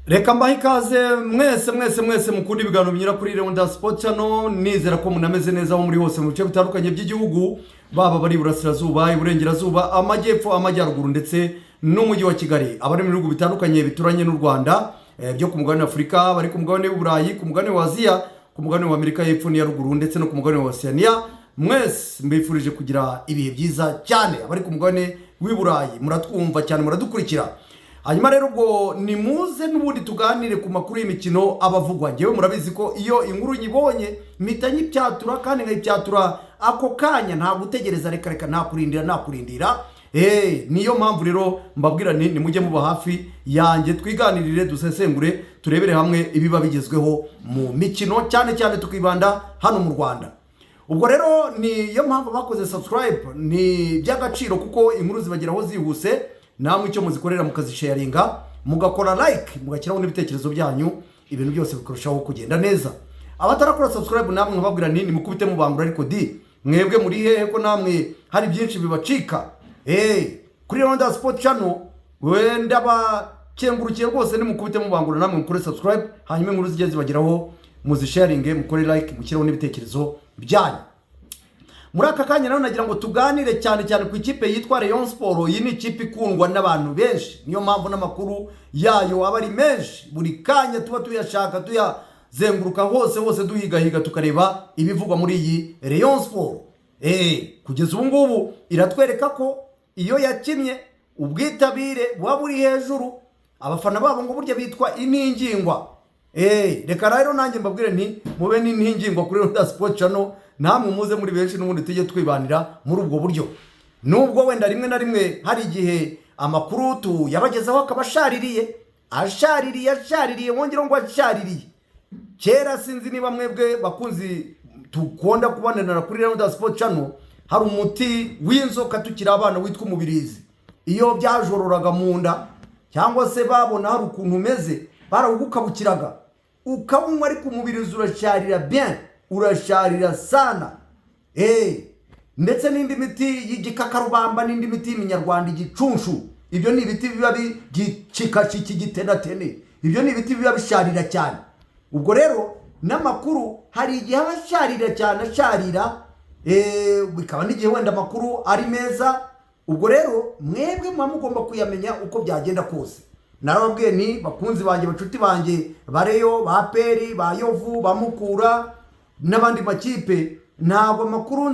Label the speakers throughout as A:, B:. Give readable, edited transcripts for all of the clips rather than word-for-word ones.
A: Reka mbahe ikaze mwese mukunda ibiganiro binyura kuri Rwanda Sport Channel. Nizera ko munameze neza aho muri hose mu bice bitandukanye by'igihugu, baba bari burasirazuba, iburengerazuba, amajyepfo, amajyaruguru ndetse n'umujyi wa Kigali. Abari mu bihugu bitandukanye bituranye n'u Rwanda, byo ku mugabane wa Afurika, bari ku mugabane w'Uburayi, ku mugabane wa Aziya, ku mugabane wa Amerika y'Epfo n'iya ruguru ndetse no ku mugabane wa Oceania. Mwese mbifurije kugira ibihe byiza cyane. Abari ku mugabane w'Uburayi muratwumva cyane, muradukurikira. Hanyuma rero ubwo ni muze n'ubundi tuganire ku makuru y'imikino abavugwa. Ngewe murabizi ko iyo inkuru nyibonye mpita nyipyatura kandi nkayipyatura ako kanya, nta gutegereza reka nakurindira. Niyo mpamvu rero mbabwira ni mujye muba hafi yanjye, twiganirire, dusesengure, turebere hamwe ibiba bigezweho mu mikino, cyane cyane tukibanda hano mu Rwanda. Ubwo rero niyo mpamvu bakoze subscribe, ni by'agaciro kuko inkuru zibageraho zihuse. Namwe icyo muzikorera mukazisharinga, mugakora like, mugashyiraho n'ibitekerezo byanyu, ibintu byose bikurushaho kugenda neza. Abatarakora subscribe namwe nkababwira ni mukubite mubangura, ariko mwebwe muri hehe ko namwe hari byinshi bibacika. Kuri Rwanda Sport Channel wenda bakengurukiye rwose, ni mukubite mubangura namwe mukore subscribe, hanyuma inkuru zijye zibageraho muzisharinge, mukore like, mushyiraho n'ibitekerezo byanyu. Muri aka kanya naho nagira ngo tuganire cyane ku ikipe yitwa Rayon Sport. Iyi ni ikipe ikundwa n'abantu benshi, niyo mpamvu n'amakuru yayo aba ari menshi. Buri kanya tuba tuyashaka, tuyazenguruka hose duhigahiga tukareba ibivugwa muri iyi Rayon Sport. Kugeza ubu ngubu iratwereka ko iyo yakinnye ubwitabire buba buri hejuru, abafana babo ngo burya bitwa intingingwa. Reka rero nanjye mbabwire nti mube n'intingingwa kuri Rwanda Sport Channel, namwe muze muri benshi n'ubundi tujye twibanira muri ubwo buryo. Nubwo wenda rimwe na rimwe hari igihe amakuru tuyabagezaho akabashaririye, ashaririye wongera ngo ashaririye. Kera sinzi niba mwebwe bakunzi tukunda kubonana kuri Rwanda Sport Channel, hari umuti w'inzoka tukiri abana witwa umubirizi. Iyo byajororaga mu nda cyangwa se babona hari ukuntu umeze, barawugukabukiraga ukawunywa, ariko umubirizi urasharira bien, urasharira sana. Ndetse n'indi miti y'igikakarubamba n'indi miti y'iminyarwanda, igicunshu, ibyo ni ibiti biba bigicikashiki gitenatene, ibyo ni ibiti biba bisharira cyane. Ubwo rero n'amakuru hari igihe abasharira cyane, asharira bikaba n'igihe wenda amakuru ari meza. Ubwo rero mwebwe muba mugomba kuyamenya uko byagenda kose. Narababwiye ni bakunzi banjye, bacuti banjye, bareyo, ba Peri, ba Yovu, ba Mukura n'abandi makipe, ntabwo amakuru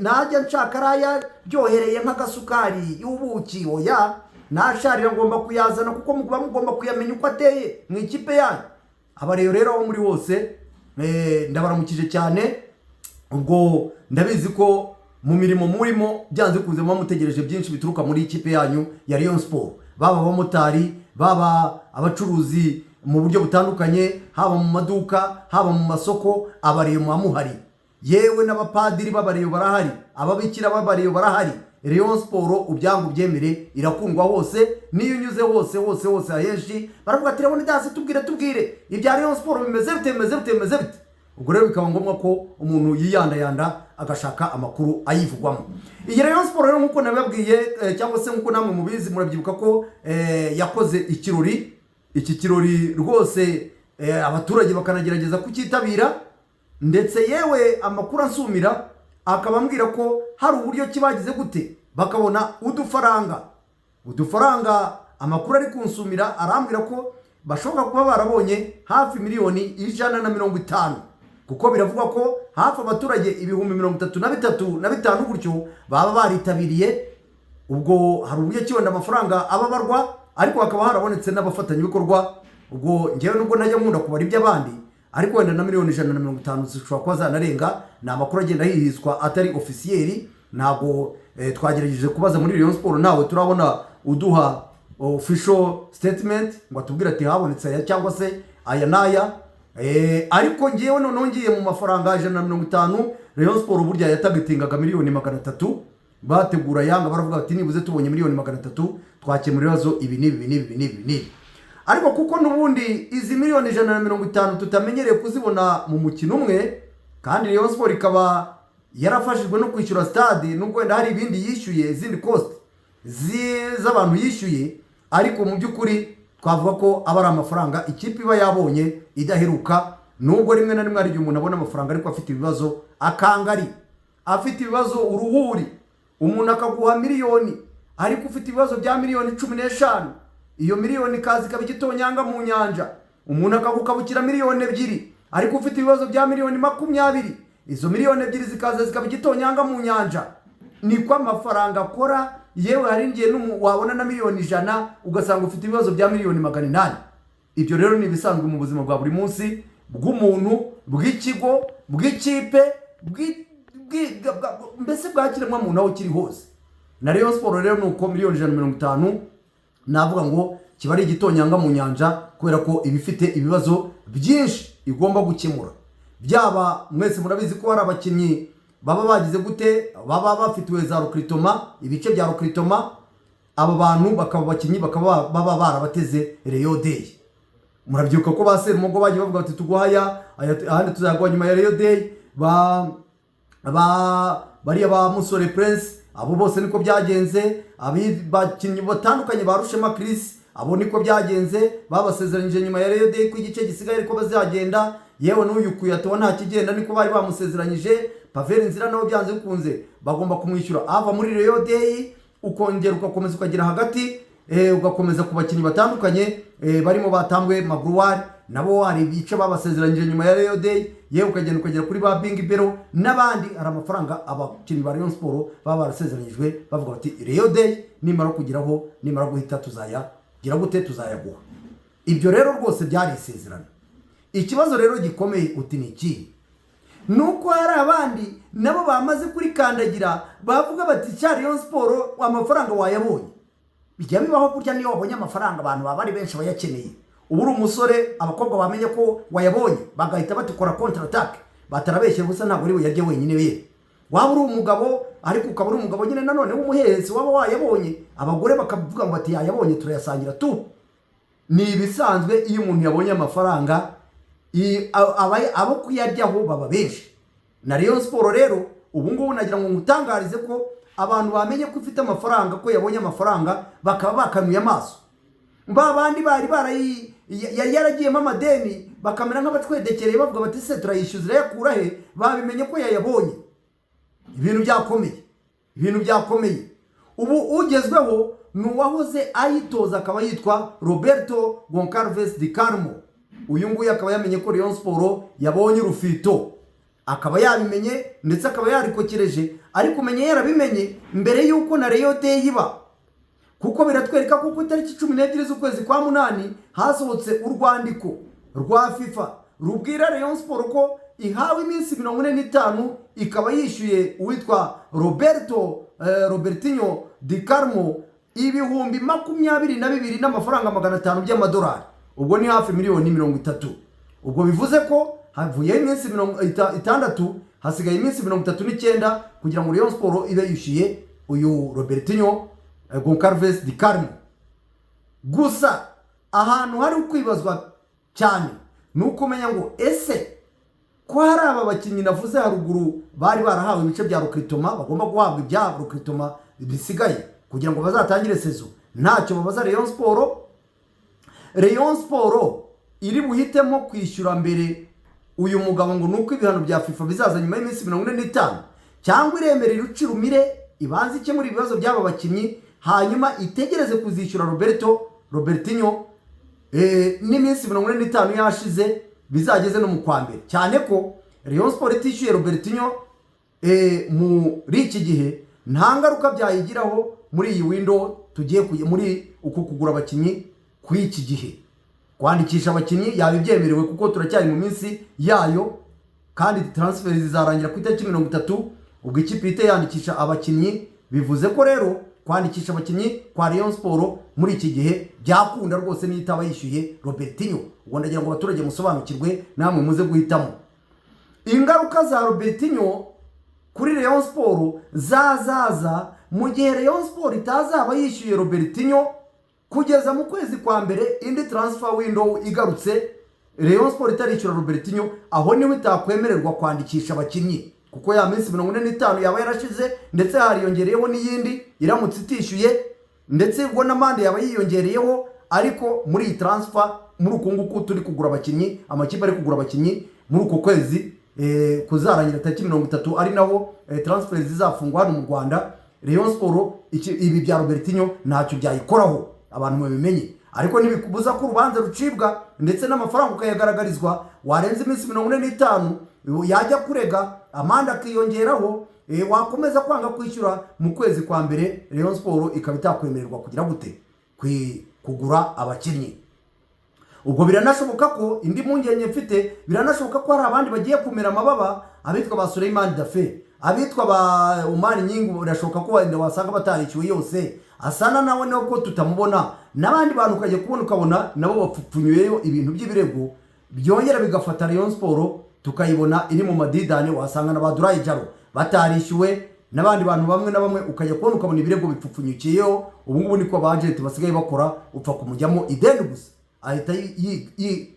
A: najya nshaka araya ryohereye nk'agasukari y'ubuki. Oya, nasharira ngomba kuyazana kuko muba mugomba kuyamenya uko ateye mu ikipe yanyu. Abareyo rero aho muri hose ndabaramukije cyane. Ubwo ndabizi ko mu mirimo murimo byanze kuze muba mutegereje byinshi bituruka muri ikipe yanyu ya Rayon Sport, baba abamotari, baba abacuruzi mu buryo butandukanye, haba mu maduka, haba mu masoko, abareyo muba muhari. Yewe n'abapadiri b'abareyo barahari, ababikira b'abareyo barahari. Rayon Sport ubyangu byemere irakundwa hose, niyo unyuze hose ahenshi baravuga ati Rayon Dance tubwire ibya Rayon Sport bimeze bite. Ubwo rero bikaba ngombwa ko umuntu yiyandayanda agashaka amakuru ayivugwamo. Iyi Rayon Sport rero nkuko nababwiye, cyangwa se nkuko namwe mubizi, murabyibuka ko yakoze ikirori. Iki kirori rwose abaturage bakanagerageza kukitabira, ndetse yewe amakuru ansumira akabambwira ko hari uburyo kibagize gute bakabona udufaranga. Amakuru ari kunsumira arambwira ko bashobora kuba barabonye hafi miliyoni 150, kuko biravugwa ko hafi abaturage ibihumbi 33 gutyo baba baritabiriye. Ubwo hari uburyo kibonda amafaranga ababarwa, ariko hakaba harabonetse n'abafatanyabikorwa. Ubwo ngewe nubwo najya nkunda kubara iby'abandi, ariko wenda na miliyoni 150 zishobora kuba zanarenga. Ni amakuru agenda hihizwa atari ofisiyeri. Ntabwo twagerageje kubaza muri Rayon Sport, nawe turabona uduha official statement ngo atubwire ati habonetse aya cyangwa se aya naya. Ariko ngewe noneho ngiye mu mafaranga 150, Rayon Sport burya yatagitingaga miliyoni 300. Bategura Yanga baravuga ati nibuze tubonye miliyoni 300 twakemura ibibazo ibi n'ibi. Ariko kuko nubundi izi miliyoni 150 tutamenyereye kuzibona mu mukino umwe, kandi Rayon Sport ikaba yarafashijwe no kwishyura stade, nubwo wenda hari ibindi yishyuye, izindi cost z'abantu yishyuye, ariko mu by'ukuri twavuga ko aba ari amafaranga ikipe iba yabonye idaheruka, nubwo rimwe na rimwe hari igihe umuntu abona amafaranga ariko afite ibibazo akangari, afite ibibazo uruhuri, umuntu akaguha miliyoni ariko ufite ibibazo bya miliyoni 15, iyo miliyoni kazi ikaba igitonyanga mu nyanja, umuntu akagukabukira miliyoni 2 ariko ufite ibibazo bya miliyoni 20, izo miliyoni 2 zikaza zikaba igitonyanga mu nyanja. Niko amafaranga akora, yewe hari ngiye wabona na miliyoni 100 ugasanga ufite ibibazo bya miliyoni 800. Ibyo rero ni bisanzwe mu buzima bwa buri munsi bw'umuntu, bw'ikigo, bw'ikipe, mbese bwakiremwa muntu aho kiri hose. Na Rayon Sport rero nuko miliyoni 150 navuga ngo kiba ari igitonyanga mu nyanja, kubera ko ibifite ibibazo byinshi igomba gukemura. Byaba mwese murabizi ko hari abakinnyi baba bagize gute, baba bafitiwe za recruitment, ibice bya recruitment, aba bantu bakaba bakinnyi bakaba baba barabateze Rayon Day. Murabyuka ko ba Serumogo bagiye bavuga ati tuguhaya ahandi tuzagwa nyuma ya Rayon Day, bariya ba Musore Prince abo bose niko byagenze, abakinnyi batandukanye ba Rushema Chris abo niko byagenze, babasezeranyije nyuma ya Rayon Day ko igice gisigaye ariko bazagenda. Yewe n'uyu kuyatowa nta kigenda niko bari bamusezeranyije. Paveri Nzira nawe byanze bikunze bagomba kumwishyura ava muri Rayon Day, ukongera ugakomeza ukagira hagati, ugakomeza ku bakinnyi batandukanye barimo batambwe Magruwari nabo hari ibice babasezeranyije nyuma ya Rayon Day, yewe ukagenda ukagera kuri ba Bing Bero n'abandi. Hari amafaranga abakinnyi ba Rayon Sport baba barasezeranyijwe bavuga bati Rayon Day nimara kugiraho, nimara guhita tuzayagira gute, tuzayaguha. Ibyo rero rwose byari isezerano. Ikibazo rero gikomeye uti ni iki? Nuko hari abandi nabo bamaze kuri kandagira bavuga bati cya Rayon Sport amafaranga wayabonye. Bijya bibaho kurya niyo wabonye amafaranga abantu baba ari benshi bayakeneye. Ubu uri umusore abakobwa bamenye ko wayabonye bagahita batukora counter attack, batarabeshye gusa ntabwo ari we yarye wenyine we. Waba uri umugabo ariko ukaba uri umugabo nyine nanone w'umuhehesi waba wayabonye, abagore bakavuga ngo bati yayabonye turayasangira tu. Ni ibisanzwe iyo umuntu yabonye amafaranga abo kuyaryaho baba benshi. Na Rayon Sport rero ubu ngubu nagira ngo ngutangarize ko abantu bamenye ko ufite amafaranga, ko yabonye amafaranga bakaba bakanuye amaso. Bandi bari yaragiyemo amadeni bakamera nk'abacwedekereye bavuga bati se turayishyuza yakura he, babimenye ko yayabonye. Ibintu byakomeye. Ubu ugezweho nuwahoze ayitoza akaba yitwa Roberto Goncalves Di Carmo. Uyu nguyu akaba yamenye ko Rayon Sport yabonye urufito, akaba yabimenye ndetse akaba yarikokereje, ariko umenye yarabimenye mbere yuko na Rayon Day iba, kuko biratwereka ko ku itariki 12 z'ukwezi kwa 8 hasohotse urwandiko rwa FIFA rubwira Rayon Sport ko ihawe iminsi 45 ikaba yishyuye uwitwa Robertinho Di Carmo ibihumbi 22 n'amafaranga 500 by'amadolari. Ubwo ni hafi miliyoni 30. Ubwo bivuze ko havuye iminsi 60 hasigaye iminsi 39 kugira ngo Rayon Sport ibe yishyuye uyu Robertinho Goncalves Di Carmo. Gusa ahantu hari kwibazwa cyane nuko umenya ngo ese ko hari aba bakinnyi navuze haruguru bari barahawe ibice bya recruitment bagomba guhabwa ibya recruitment bisigaye kugira ngo bazatangire sezo, ntacyo babaza Rayon Sport. Rayon Sport iri buhitemo kwishyura mbere uyu mugabo ngo nuko ibihano bya FIFA bizaza nyuma y'iminsi 45, cyangwa iremerera ucirumire ibanze ikemura ibibazo by'aba bakinnyi hanyuma itegereze kuzishyura Robertinho n'iminsi 45 yashize bizageze no mu kwa mbere, cyane ko Rayon Sport itishyuye Robertinho muri iki gihe nta ngaruka byayigiraho muri iyi window tugiye muri uko kugura abakinnyi kuri iki gihe. Kwandikisha abakinnyi yabibyemerewe kuko turacyari mu minsi yayo, kandi transfer zizarangira ku itariki 30 ubwo ikipe ite yandikisha abakinnyi. Bivuze ko rero kwandikisha abakinnyi kwa Rayon Sport muri iki gihe byakunda rwose nitaba yishyuye Robertinho. Ubwo ndagira ngo abaturage musobanukirwe namwe muze guhitamo ingaruka za Robertinho kuri Rayon Sport zazaza mu gihe Rayon Sport itazaba yishyuye Robertinho kugeza mu kwezi kwa mbere indi transfer window igarutse. Rayon Sport itarishyura Robertinho, aho niwe itakwemererwa kwandikisha abakinnyi kuko ya minsi 45 yaba yarashize, ndetse hariyongereyeho n'iyindi iramutse itishyuye, ndetse ubwo n'amande yaba yiyongereyeho ariko muri iyi transfer muri uku nguku turi kugura abakinnyi, amakipe ari kugura abakinnyi muri uko kwezi kuzarangira tariki 30 ari naho transfer zizafungwa hano mu Rwanda. Rayon Sport ibi bya Robertinho ntacyo byayikoraho, abantu babimenye, ariko ntibikubuza ko urubanza rucibwa ndetse n'amafaranga ukayagaragarizwa. Warenze iminsi 45 yajya kurega amanda akiyongeraho, wakomeza kwanga kwishyura mu kwezi kwa mbere, Rayon Sport ikaba itakwemererwa kugira gute kugura abakinnyi. Ubwo biranashoboka ko indi mpungenge mfite, biranashoboka ko hari abandi bagiye kumera amababa, abitwa ba Suleiman Dafe, abitwa ba Umar Nyingu, birashoboka ko wenda wasanga batarishyuwe yose, asana nawe nako tutamubona, n'abandi bantu ukaje kubona ukabona nabo bapfupfunyuyeyo ibintu by'ibirego byongera bigafata Rayon Sport tukayibona iri mu madidane. Wasanga na Badurayi Jaro batarishyuwe, n'abandi bantu bamwe na bamwe ukaje kubona ukabona ibirego bipfupfunyukiyeyo. Ubu ngubu niko abagenti basigaye bakora, upfa kumujyamo ideni gusa ahita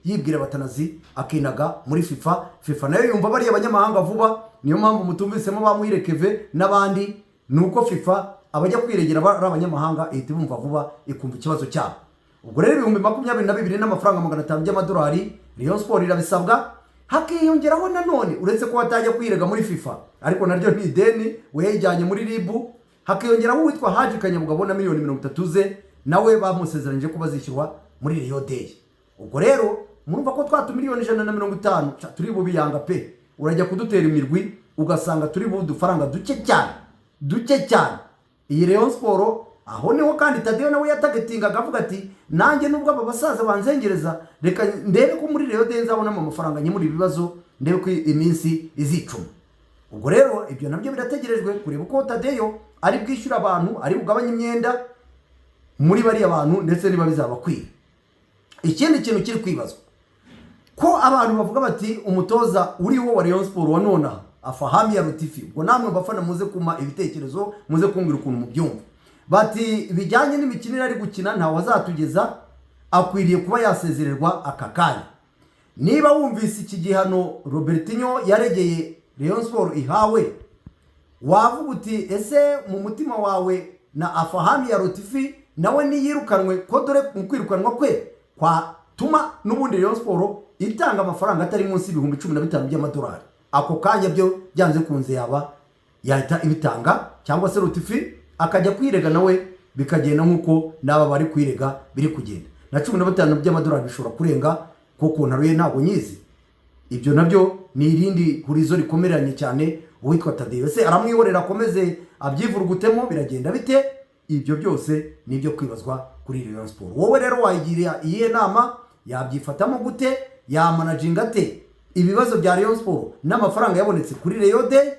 A: yibwira batanazi akinaga muri FIFA nayo yumva bari abanyamahanga vuba. Niyo mpamvu mutumvisemo bamwirekeve n'abandi, nuko FIFA abajya kwiregera ari abanyamahanga ihita bumva vuba ikumva ikibazo cyabo. Ubwo rero 2022 n'amafaranga 500 by'amadolari Rayon Sport irabisabwa, hakiyongeraho nanone uretse ko batajya kwirega muri FIFA ariko naryo ni ideni weyijyanye muri ribu, hakiyongeraho witwa Haji Kanyabugabo na miliyoni 30 ze nawe bamusezeranyije ko bazishyurwa muri Rio Day. Ubwo rero murumva ko twatu miliyoni 150 turi bubiyanga pe, urajya kudutera imirwi ugasanga turi budufaranga duke cyane. Iyi Rayon Sport aho niho kandi Tadeo nawe yatagetinga akavuga ati nanjye nubwo aba basaza banzengereza reka ndebe ko muri Rio Day nzabona amafaranga nyemuri ibibazo, ndebe ko iminsi izicuma. Ubwo rero ibyo nabyo birategerejwe kureba ko Tadeo ari bwishyura abantu, ari bugabanye imyenda muri bari abantu ndetse niba bizabakwira. Ikindi kintu kiri kwibazwa ko abantu bavuga bati umutoza uriho wa Rayon Sport wa nona Afahami ya Lutifi, ubwo namwe bafana muze kuma ibitekerezo, muze kumbwira ukuntu mubyumva. Bati bijyanye n'imikinire ari gukina nta wazatugeza, akwiriye kuba yasezererwa aka kanya. Niba wumvise iki gihano Robertinho yaregeye Rayon Sport ihawe, wavuga uti ese mu mutima wawe na Afahami ya Lutifi nawe niyirukanwe ko dore mu kwirukanwa kwe kwa tuma n'ubundi Rayon Sport itanga amafaranga atari munsi y'ibihumbi 15 by'amadolari. Ako kanya byo byanze kunze yaba yahita ibitanga, cyangwa se Lutifi akajya kwirega nawe bikagenda nkuko naba bari kwirega biri kugenda. Na 15 by'amadolari bishobora kurenga kuko naruye ntago nyizi. Ibyo nabyo ni irindi hurizo rikomeranye cyane. Uwitwa Tadeo se aramwihorera akomeze abyivurugutemo, biragenda bite? Ibyo byose nibyo kwibazwa kuri Rayon Sport. Wowe rero wayigira iyihe nama? Yabyifatamo gute? Yamanaginga te ibibazo bya Rayon Sport n'amafaranga yabonetse kuri Rio Day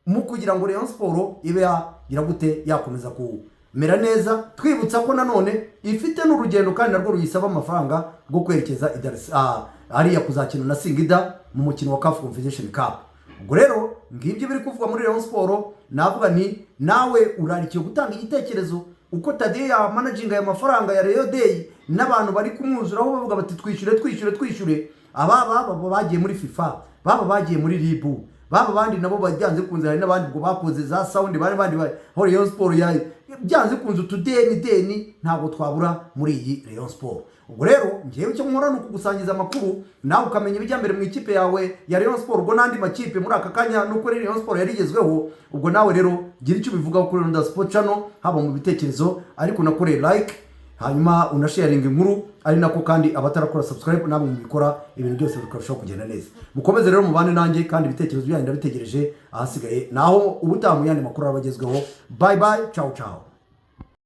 A: mu kugira ngo Rayon Sport ibe yagira gute yakomeza kumera neza? Twibutsa ko nanone ifite n'urugendo kandi narwo ruyisaba amafaranga rwo kwerekeza ariya kuzakina na Singida mu mukino wa CAF Confederation Cup. Ubwo rero ngibyo biri kuvuga muri Rayon Sport, navuga ni nawe urarikiye gutanga igitekerezo uko Tadeo ya managing ya mafaranga ya Rio Day n'abantu bari kumwuzuraho bavuga bati twishyure ababa bagiye muri FIFA, baba bagiye muri ribu, baba bandi nabo bajyanze kunze, hari n'abandi ngo bakoze za sound bandi Rayon Sport ya byanze kunze utudeni ntabwo twabura muri iyi Rayon Sport. Ubwo rero ngiye cyo nkora no kugusangiza amakuru nawe ukamenya ibijya mbere mu ikipe yawe ya Rayon Sport, ubwo nandi makipe muri aka kanya nuko Rayon Sport yarigezweho. Ubwo nawe rero gira icyo bivuga kuri Rwanda Sport Channel, haba mu bitekerezo ariko nakore like, hanyuma unasharing inkuru, ari nako kandi abatarakora subscribe nabo mubikora, ibintu byose bikarushaho kugenda neza. Mukomeze rero mubane nanjye kandi ibitekerezo byanyu ndabitegereje ahasigaye naho ubutamu yandi makuru abagezweho. Bye bye, ciao ciao.